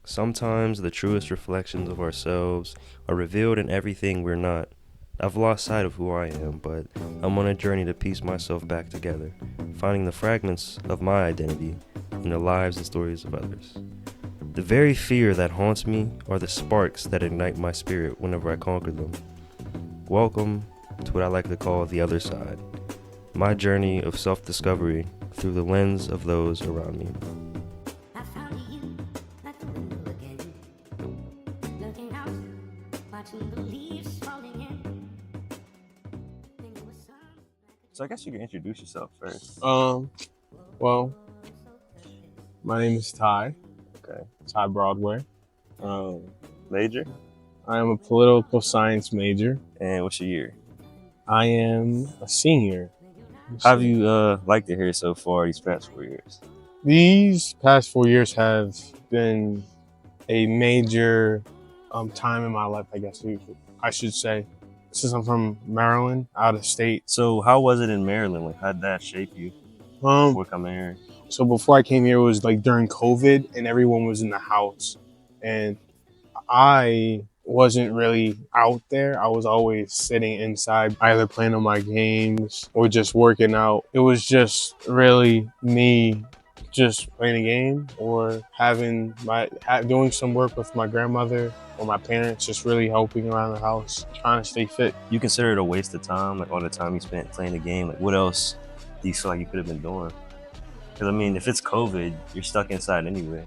Sometimes the truest reflections of ourselves are revealed in everything we're not. I've lost sight of who I am, but I'm on a journey to piece myself back together, finding the fragments of my identity in the lives and stories of others. The very fear that haunts me are the sparks that ignite my spirit whenever I conquer them. Welcome to what I like to call the other side, my journey of self-discovery through the lens of those around me. I found you at the window again, looking out, watching the leaves falling in. Think it was sun So I guess you can introduce yourself first. Well, my name is Ty. Okay. Ty Broadway. Major? I am a political science major. And what's your year? I am a senior. How have you liked it here so far these past 4 years? These past 4 years have been a major time in my life, I guess I should say. Since I'm from Maryland, out of state. So how was it in Maryland? Like, how did that shape you Um, before coming here? so before I came here, it was like during COVID and everyone was in the house. And I wasn't really out there. I was always sitting inside, either playing on my games or just working out. It was just really me just playing a game or doing some work with my grandmother or my parents, just really helping around the house, trying to stay fit. You consider it a waste of time, like all the time you spent playing the game? Like, what else do you feel like you could have been doing? Because, I mean, if it's COVID, you're stuck inside anyway.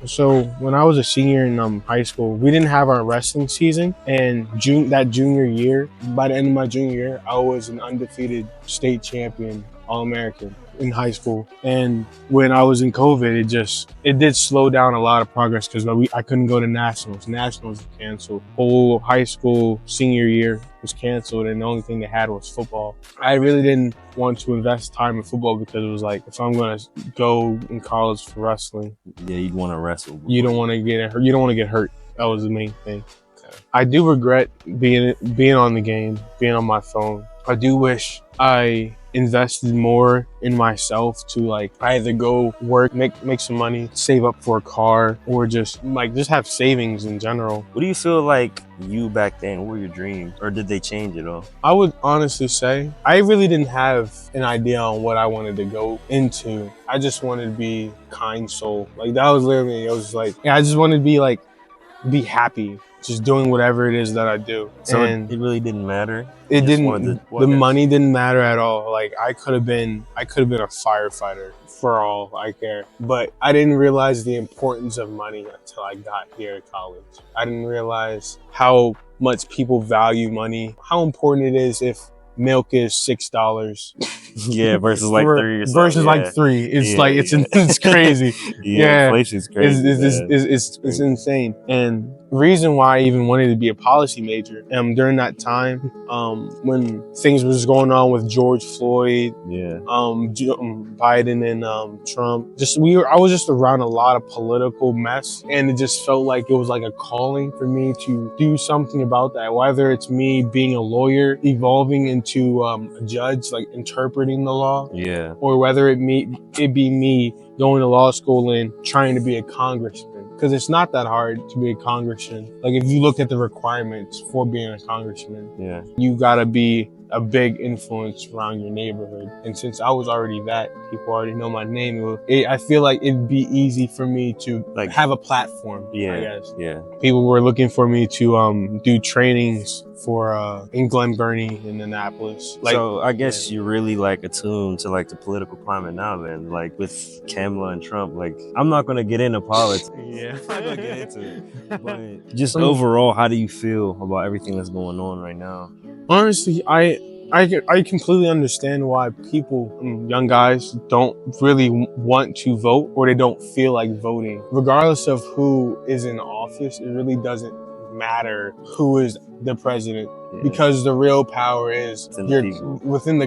So when I was a senior in high school, we didn't have our wrestling season, and that junior year, by the end of my junior year, I was an undefeated state champion, All-American in high school. And when I was in COVID, it did slow down a lot of progress because I couldn't go to nationals. Nationals were canceled. Whole high school senior year was canceled, and the only thing they had was football. I really didn't want to invest time in football because it was like, if I'm going to go in college for wrestling, Yeah, you'd want to wrestle. you don't want to get hurt. You don't want to get hurt. That was the main thing. I do regret being on the game, being on my phone. I do wish I invested more in myself to like either go work, make some money, save up for a car, or just have savings in general. What do you feel like you back then? What were your dreams? Or did they change at all? I would honestly say I really didn't have an idea on what I wanted to go into. I just wanted to be kind soul. Like that was literally, it was like, I just wanted to be happy, just doing whatever it is that I do. So And it really didn't matter? it You just wanted didn't, to- the money didn't matter at all. Like I could have been a firefighter for all I care. But I didn't realize the importance of money until I got here at college. I didn't realize how much people value money, how important it is if milk is $6. Yeah, versus like 3 or something. Versus like 3. It's like, it's crazy. Yeah. Inflation's crazy. It's insane. And the reason why I even wanted to be a policy major, during that time, when things was going on with George Floyd, Biden and Trump, I was just around a lot of political mess, and it just felt like it was like a calling for me to do something about that. Whether it's me being a lawyer, evolving into a judge, like interpreting the law, or whether it be me going to law school and trying to be a congressman. Because it's not that hard to be a congressman. Like if you look at the requirements for being a congressman, you gotta be a big influence around your neighborhood. And since I was already that, people already know my name. I feel like it'd be easy for me to like have a platform, I guess. People were looking for me to do trainings for in Glen Burnie in Annapolis. So I guess you're really like attuned to like the political climate now then, like with Kamala and Trump. Like I'm not gonna get into politics. I'm not gonna get into it. But just overall, how do you feel about everything that's going on right now? Honestly, I completely understand why people, young guys, don't really want to vote, or they don't feel like voting. Regardless of who is in office, it really doesn't matter who is the president. Yeah. because the real power is It's in the people. within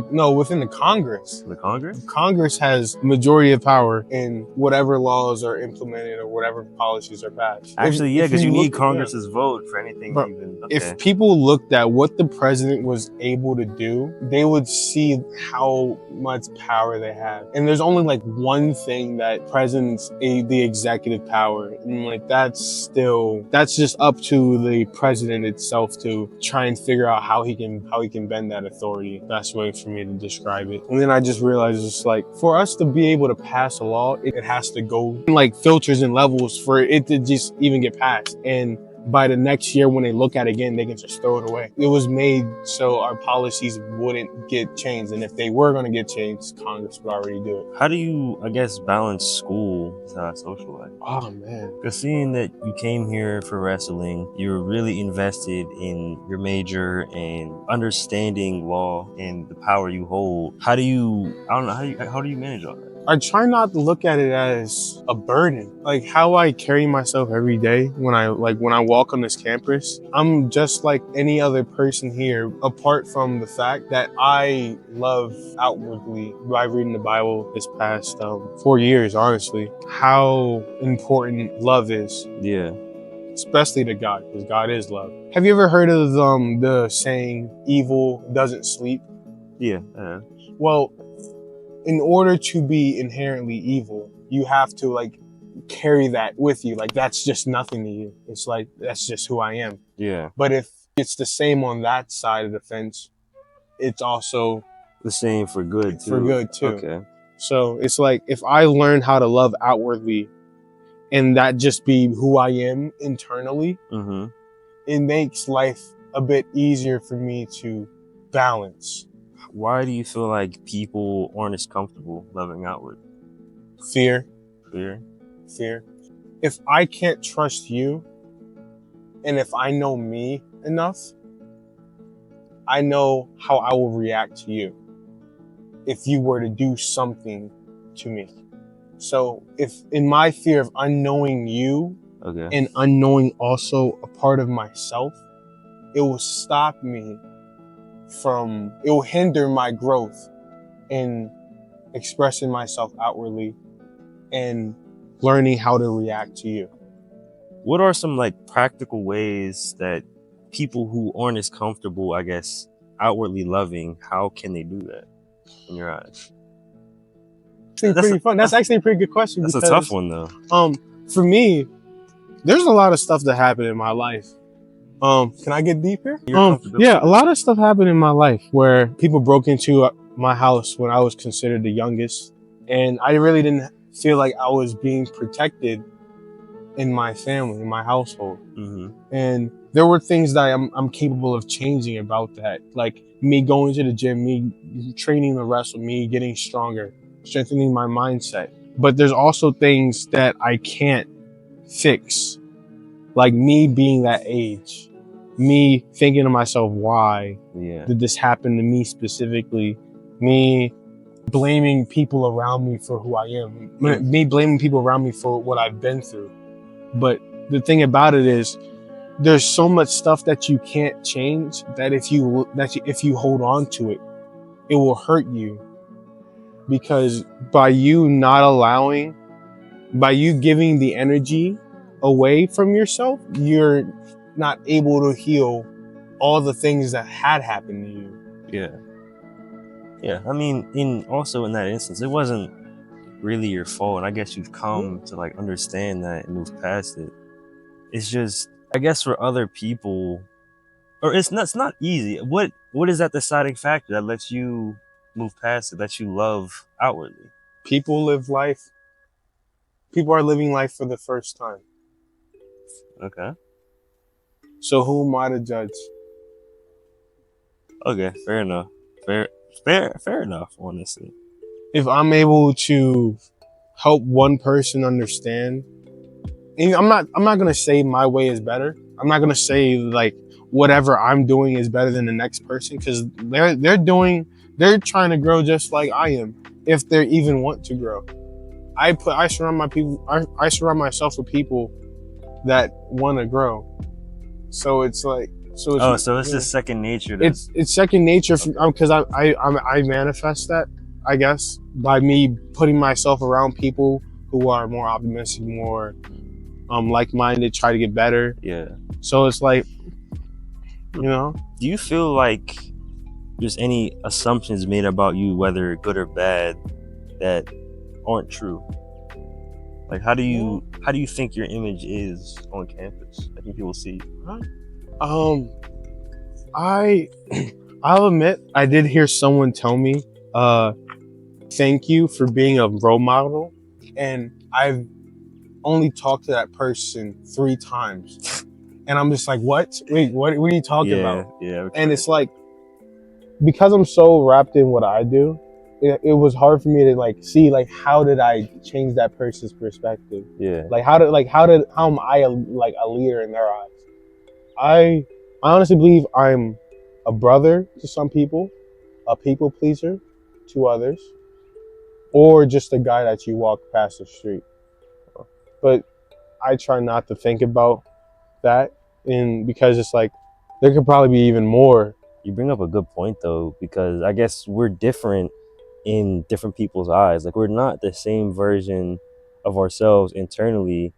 the Congress. The Congress? Congress has majority of power in whatever laws are implemented or whatever policies are passed. Actually, If because you need look- Congress's vote for anything Bro, even. If Okay. people looked at what the president was able to do, they would see how much power they have. And there's only like one thing that the executive power, and like that's just up to the president itself to try and figure out how he can bend that authority. Best way for me to describe it. And then I just realized it's like for us to be able to pass a law, it has to go like filters and levels for it to just even get passed. And by the next year when they look at it again, they can just throw it away. It was made so our policies wouldn't get changed. And if they were going to get changed, Congress would already do it. How do you, I guess, balance school with social life? Oh, man. Because seeing that you came here for wrestling, you're really invested in your major and understanding law and the power you hold. How do you manage all that? I try not to look at it as a burden. Like how I carry myself every day when I walk on this campus, I'm just like any other person here, apart from the fact that I love outwardly by reading the Bible this past 4 years, honestly, how important love is. Yeah. Especially to God, because God is love. Have you ever heard of the saying, evil doesn't sleep? Yeah. Well, in order to be inherently evil, you have to like carry that with you. Like that's just nothing to you. It's like, that's just who I am. Yeah. But if it's the same on that side of the fence, it's also The same for good too. for good too. Okay. So it's like, if I learn how to love outwardly and that just be who I am internally, Mm-hmm. it makes life a bit easier for me to balance. Why do you feel like people aren't as comfortable loving outward? Fear. Fear? If I can't trust you, and if I know me enough, I know how I will react to you if you were to do something to me. So if in my fear of unknowing you Okay. and unknowing also a part of myself, it will stop me it will hinder my growth in expressing myself outwardly and learning how to react to you. What are some like practical ways that people who aren't as comfortable, I guess, outwardly loving, how can they do that in your eyes? Actually, pretty fun. That's actually a pretty good question. That's a because, tough one though. For me, there's a lot of stuff that happened in my life. Can I get deep here? Yeah, a lot of stuff happened in my life where people broke into my house when I was considered the youngest, and I really didn't feel like I was being protected in my family, in my household. Mm-hmm. And there were things that I'm capable of changing about that, like me going to the gym, me training to wrestle, me getting stronger, strengthening my mindset. But there's also things that I can't fix, like me being that age, me thinking to myself, why Yeah. did this happen to me specifically? Me blaming people around me for who I am, me blaming people around me for what I've been through. But the thing about it is, there's so much stuff that you can't change that if you hold on to it, it will hurt you. Because by you giving the energy away from yourself, you're not able to heal all the things that had happened to you. Yeah. I mean, in that instance, it wasn't really your fault, and I guess you've come to like understand that and move past it. It's just, I guess, for other people, or it's not easy. What is that deciding factor that lets you move past it, that you love outwardly? People are living life for the first time. Okay. So who am I to judge? Okay, fair enough. Fair enough, honestly. If I'm able to help one person understand, and I'm not gonna say my way is better. I'm not gonna say like whatever I'm doing is better than the next person, because they're trying to grow just like I am, if they even want to grow. I surround myself with people that want to grow. So it's like So Oh, so it's yeah. just second nature. To, It's second nature because I manifest that, I guess, by me putting myself around people who are more optimistic, more like-minded, try to get better. Yeah. So it's like, you know, Do you feel like there's any assumptions made about you, whether good or bad, that aren't true? Like, how do you think your image is on campus? I think people see you. I'll admit I did hear someone tell me, thank you for being a role model, and I've only talked to that person 3 times, and I'm just like, what? Wait, what are you talking about? Yeah. Okay. And it's like, because I'm so wrapped in what I do, it was hard for me to like see like how did I change that person's perspective? Yeah. Like how am I a leader in their eyes? I honestly believe I'm a brother to some people, a people pleaser to others, or just a guy that you walk past the street. But I try not to think about that, and because it's like there could probably be even more. You bring up a good point though, because I guess we're different in different people's eyes. Like, we're not the same version of ourselves internally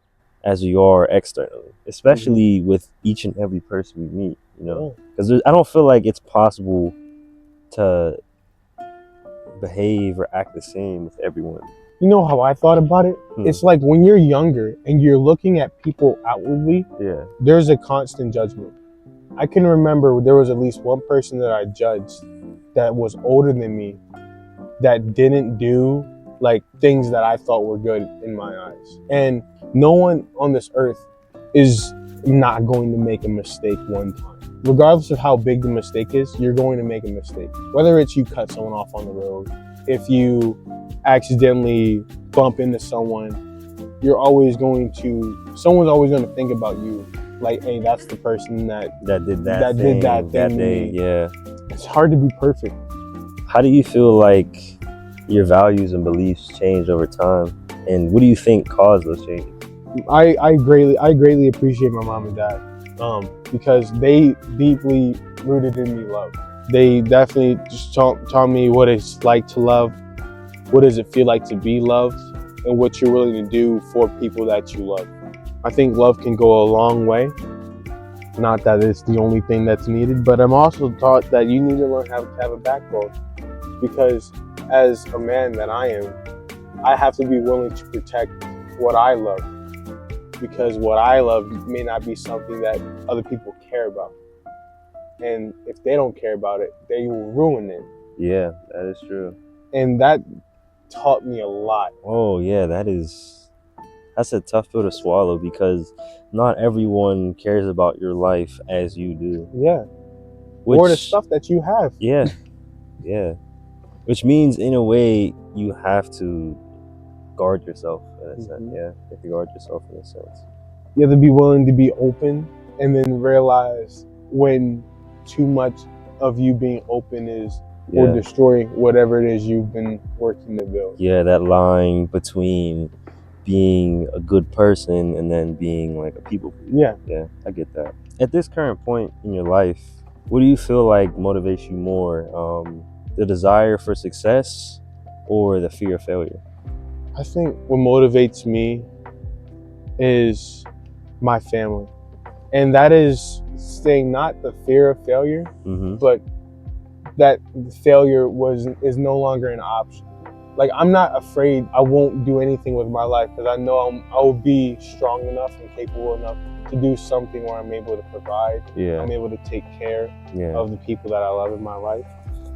as we are externally, especially with each and every person we meet, you know, because I don't feel like it's possible to behave or act the same with everyone. You know how I thought about it? It's like when you're younger and you're looking at people outwardly, Yeah. there's a constant judgment. I can remember there was at least one person that I judged that was older than me that didn't do like things that I thought were good in my eyes. And no one on this earth is not going to make a mistake one time. Regardless of how big the mistake is, you're going to make a mistake. Whether it's you cut someone off on the road, if you accidentally bump into someone, someone's always going to think about you. Like, hey, that's the person that did that thing that day. Yeah. It's hard to be perfect. How do you feel like your values and beliefs change over time, and what do you think caused those changes? I greatly appreciate my mom and dad, because they deeply rooted in me love. They definitely just taught me what it's like to love, what does it feel like to be loved, and what you're willing to do for people that you love. I think love can go a long way. Not that it's the only thing that's needed, but I'm also taught that you need to learn how to have a backbone, because as a man that I am, I have to be willing to protect what I love, because what I love may not be something that other people care about. And if they don't care about it, they will ruin it. Yeah, that is true. And that taught me a lot. Oh yeah, that's a tough pill to swallow, because not everyone cares about your life as you do. Yeah. Or the stuff that you have. Yeah. Yeah. Which means, in a way, you have to guard yourself in a sense. Yeah, you have to guard yourself in a sense. You have to be willing to be open, and then realize when too much of you being open is or destroying whatever it is you've been working to build. Yeah, that line between being a good person and then being like a people pleaser. Yeah, I get that. At this current point in your life, what do you feel like motivates you more? The desire for success or the fear of failure? I think what motivates me is my family. And that is saying not the fear of failure, but that failure is no longer an option. Like, I'm not afraid I won't do anything with my life, because I know I will be strong enough and capable enough to do something where I'm able to provide. I'm able to take care of the people that I love in my life.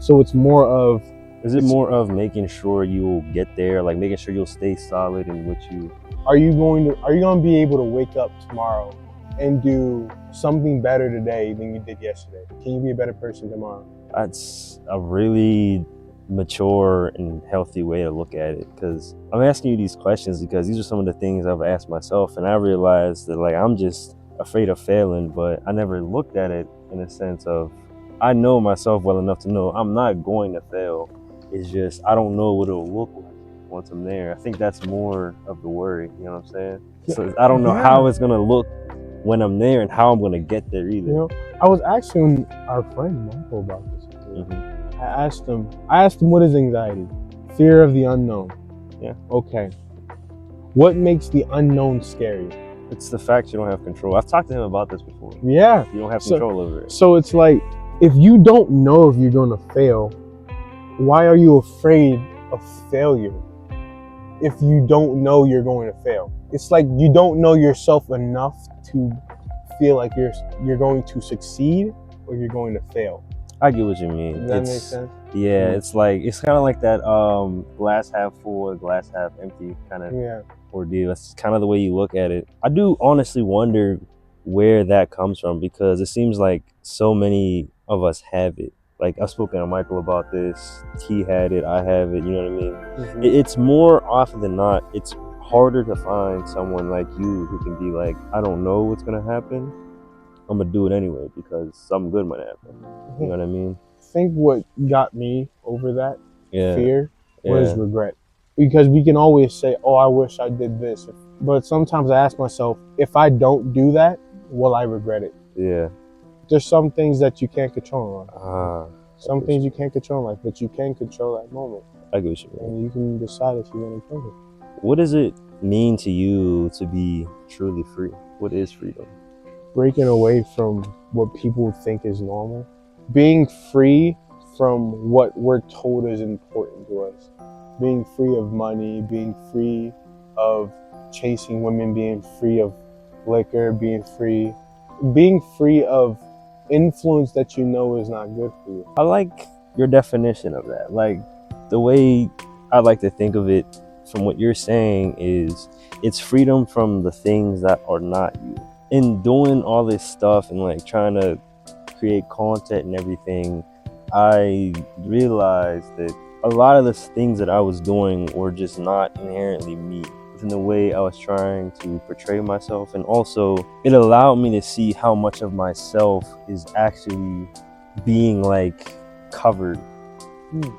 So it's more of... Is it more of making sure you'll get there, like making sure you'll stay solid in what you... Are you going to be able to wake up tomorrow and do something better today than you did yesterday? Can you be a better person tomorrow? That's a really mature and healthy way to look at it, because I'm asking you these questions because these are some of the things I've asked myself, and I realized that like I'm just afraid of failing, but I never looked at it in a sense of I know myself well enough to know I'm not going to fail. It's just I don't know what it'll look like once I'm there. I think that's more of the worry, you know what I'm saying? So I don't know how it's gonna look when I'm there and how I'm gonna get there either. You know, I was asking our friend Michael about this. Mhm. I asked him what is anxiety? Fear of the unknown. Yeah. Okay. What makes the unknown scary? It's the fact you don't have control. I've talked to him about this before. Yeah. You don't have So- control over it. So it's like, if you don't know if you're going to fail, why are you afraid of failure? If you don't know you're going to fail, it's like you don't know yourself enough to feel like you're going to succeed or you're going to fail. I get what you mean. Does that make sense? Yeah, Mm. it's kind of like that glass half full, glass half empty kind of Yeah. ordeal. That's kind of the way you look at it. I do honestly wonder where that comes from, because it seems like so many of us have it. Like, I've spoken to Michael about this. He had it. I have it. You know what I mean? Mhm. It's more often than not, it's harder to find someone like you who can be like, I don't know what's gonna happen. I'm gonna do it anyway because something good might happen. You know what I mean? I think what got me over that Yeah. fear was Yeah. regret. Because we can always say, oh, I wish I did this. But sometimes I ask myself, if I don't do that, will I regret it? Yeah. There's some things that you can't control in life. Ah, Some things you can't control in life, but you can control that moment. I get what you mean. And you can decide if you want to take it. What does it mean to you to be truly free? What is freedom? Breaking away from what people think is normal. Being free from what we're told is important to us. Being free of money, being free of chasing women, being free of liquor, being free of influence that you know is not good for you. I like your definition of that. Like, the way I like to think of it from what you're saying is it's freedom from the things that are not you. In doing all this stuff and like trying to create content and everything, I realized that a lot of the things that I was doing were just not inherently me in the way I was trying to portray myself. And also it allowed me to see how much of myself is actually being like covered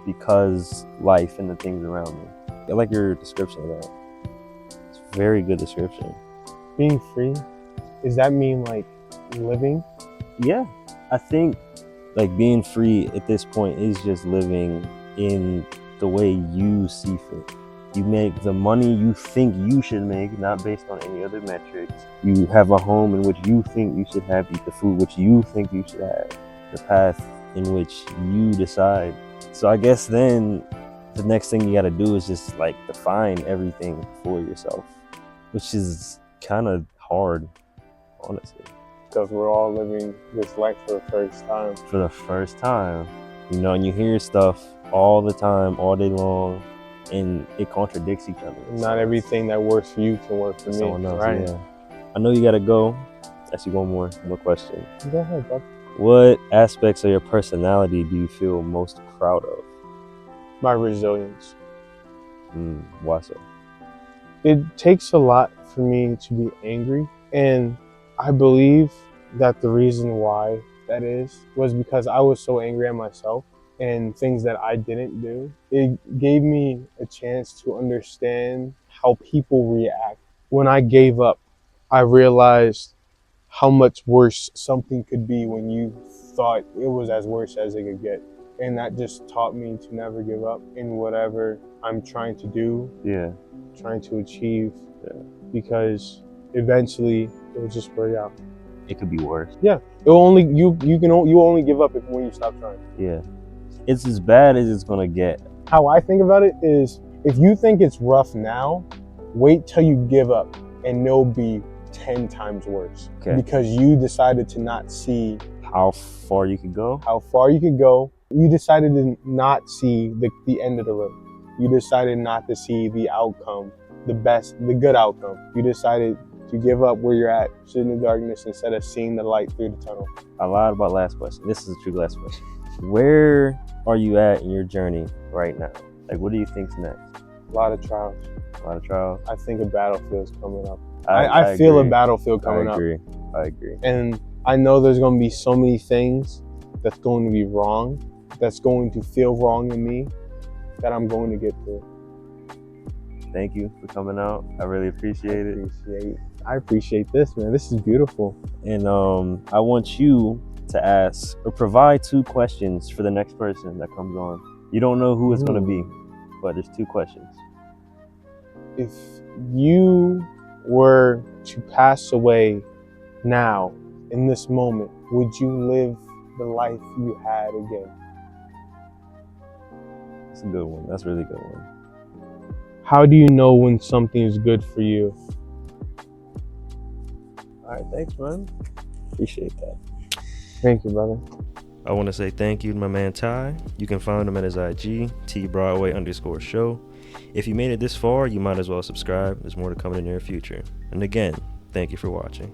because life and the things around me. I like your description of that. It's a very good description. Being free, does that mean like living? Yeah, I think like being free at this point is just living in the way you see fit. You make the money you think you should make, not based on any other metrics. You have a home in which you think you should have, eat the food which you think you should have, the path in which you decide. So I guess then the next thing you gotta do is just like define everything for yourself, which is kind of hard, honestly. Because we're all living this life for the first time. For the first time, you know, and you hear stuff all the time, all day long, and it contradicts each other. Not everything that works for you can work for me. Someone else, right? yeah. I know you gotta go. Ask you one more question. Go ahead, bro. What aspects of your personality do you feel most proud of? My resilience. Why so? It takes a lot for me to be angry, and I believe that the reason why that is was because I was so angry at myself and things that I didn't do. It gave me a chance to understand how people react. When I gave up, I realized how much worse something could be when you thought it was as worse as it could get. And that just taught me to never give up in whatever I'm trying to do, Yeah. trying to achieve, Yeah. because eventually it will just work out. It could be worse. You only give up when you stop trying. Yeah. It's as bad as it's gonna get. How I think about it is, if you think it's rough now, wait till you give up and it'll be 10 times worse. Okay. Because you decided to not see How far you could go? how far you could go. You decided to not see the end of the road. You decided not to see the outcome, the good outcome. You decided to give up where you're at, sit in the darkness instead of seeing the light through the tunnel. I lied about last question. This is a true last question. Where are you at in your journey right now? Like, what do you think's next? A lot of trials. A lot of trials? I think a battlefield's coming up. I feel a agree. battlefield coming up. I agree. And I know there's going to be so many things that's going to be wrong, that's going to feel wrong in me, that I'm going to get through. Thank you for coming out. I really appreciate it. I appreciate this, man. This is beautiful. And I want you to ask or provide 2 questions for the next person that comes on. You don't know who it's going to be, but there's 2 questions. If you were to pass away now, in this moment, would you live the life you had again? That's a good one. That's a really good one. How do you know when something is good for you? All right, thanks, man. Appreciate that. Thank you, brother. I want to say thank you to my man Ty. You can find him at his IG, @TBroadway_show. If you made it this far, you might as well subscribe. There's more to come in the near future. And again, thank you for watching.